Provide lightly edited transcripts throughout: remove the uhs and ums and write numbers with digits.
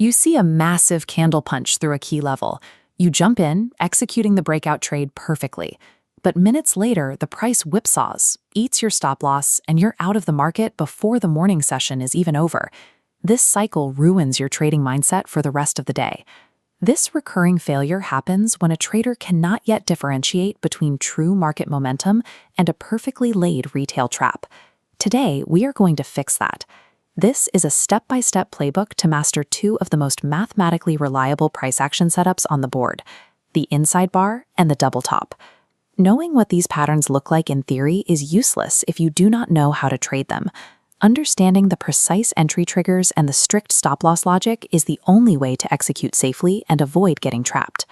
You see a massive candle punch through a key level. You jump in, executing the breakout trade perfectly. But minutes later, the price whipsaws, eats your stop loss, and you're out of the market before the morning session is even over. This cycle ruins your trading mindset for the rest of the day. This recurring failure happens when a trader cannot yet differentiate between true market momentum and a perfectly laid retail trap. Today, we are going to fix that. This is a step-by-step playbook to master two of the most mathematically reliable price action setups on the board, the inside bar and the double top. Knowing what these patterns look like in theory is useless if you do not know how to trade them. Understanding the precise entry triggers and the strict stop-loss logic is the only way to execute safely and avoid getting trapped.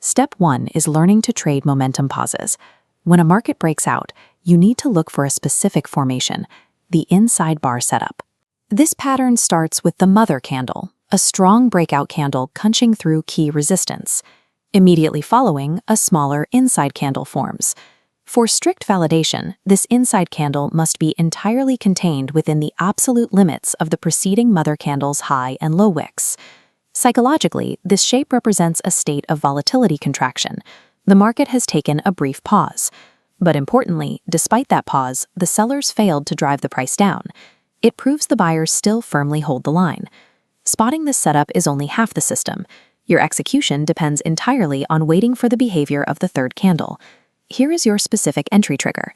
Step 1 is learning to trade momentum pauses. When a market breaks out, you need to look for a specific formation, the inside bar setup. This pattern starts with the mother candle, a strong breakout candle punching through key resistance. Immediately following, a smaller inside candle forms. For strict validation, this inside candle must be entirely contained within the absolute limits of the preceding mother candle's high and low wicks. Psychologically, this shape represents a state of volatility contraction. The market has taken a brief pause. But importantly, despite that pause, the sellers failed to drive the price down. It proves the buyers still firmly hold the line. Spotting this setup is only half the system. Your execution depends entirely on waiting for the behavior of the third candle. Here is your specific entry trigger.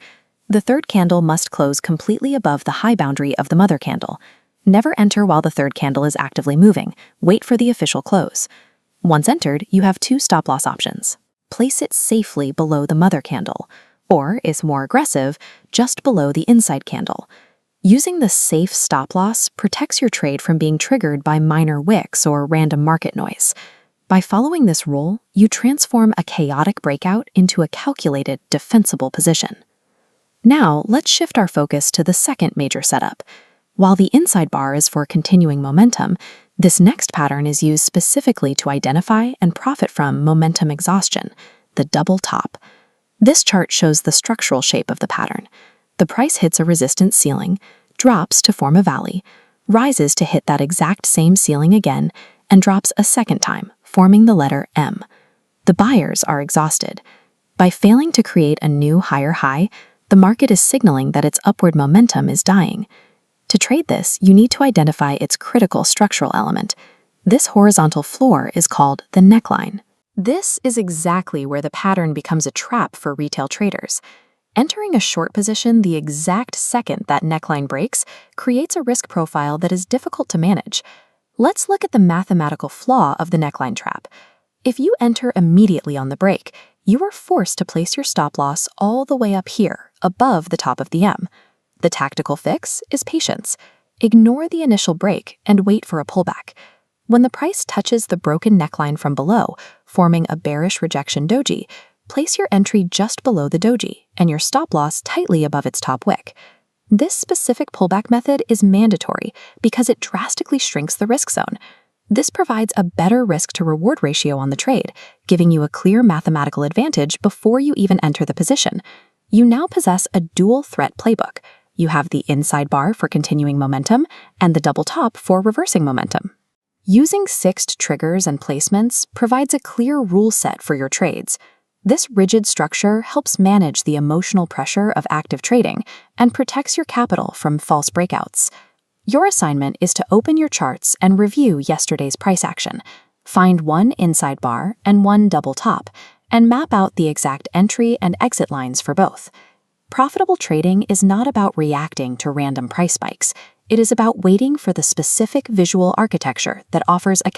The third candle must close completely above the high boundary of the mother candle. Never enter while the third candle is actively moving. Wait for the official close. Once entered, you have two stop-loss options. Place it safely below the mother candle, or, if more aggressive, just below the inside candle. Using the safe stop-loss protects your trade from being triggered by minor wicks or random market noise. By following this rule, you transform a chaotic breakout into a calculated, defensible position. Now, let's shift our focus to the second major setup. While the inside bar is for continuing momentum, this next pattern is used specifically to identify and profit from momentum exhaustion, the double top. This chart shows the structural shape of the pattern. The price hits a resistance ceiling, drops to form a valley, rises to hit that exact same ceiling again, and drops a second time, forming the letter M. The buyers are exhausted. By failing to create a new higher high, the market is signaling that its upward momentum is dying. To trade this, you need to identify its critical structural element. This horizontal floor is called the neckline. This is exactly where the pattern becomes a trap for retail traders. Entering a short position the exact second that neckline breaks creates a risk profile that is difficult to manage. Let's look at the mathematical flaw of the neckline trap. If you enter immediately on the break, you are forced to place your stop loss all the way up here, above the top of the M. The tactical fix is patience. Ignore the initial break and wait for a pullback. When the price touches the broken neckline from below, forming a bearish rejection doji, place your entry just below the doji and your stop loss tightly above its top wick. This specific pullback method is mandatory because it drastically shrinks the risk zone. This provides a better risk-to-reward ratio on the trade, giving you a clear mathematical advantage before you even enter the position. You now possess a dual-threat playbook. You have the inside bar for continuing momentum and the double top for reversing momentum. Using fixed triggers and placements provides a clear rule set for your trades. This rigid structure helps manage the emotional pressure of active trading and protects your capital from false breakouts. Your assignment is to open your charts and review yesterday's price action. Find one inside bar and one double top, and map out the exact entry and exit lines for both. Profitable trading is not about reacting to random price spikes. It is about waiting for the specific visual architecture that offers a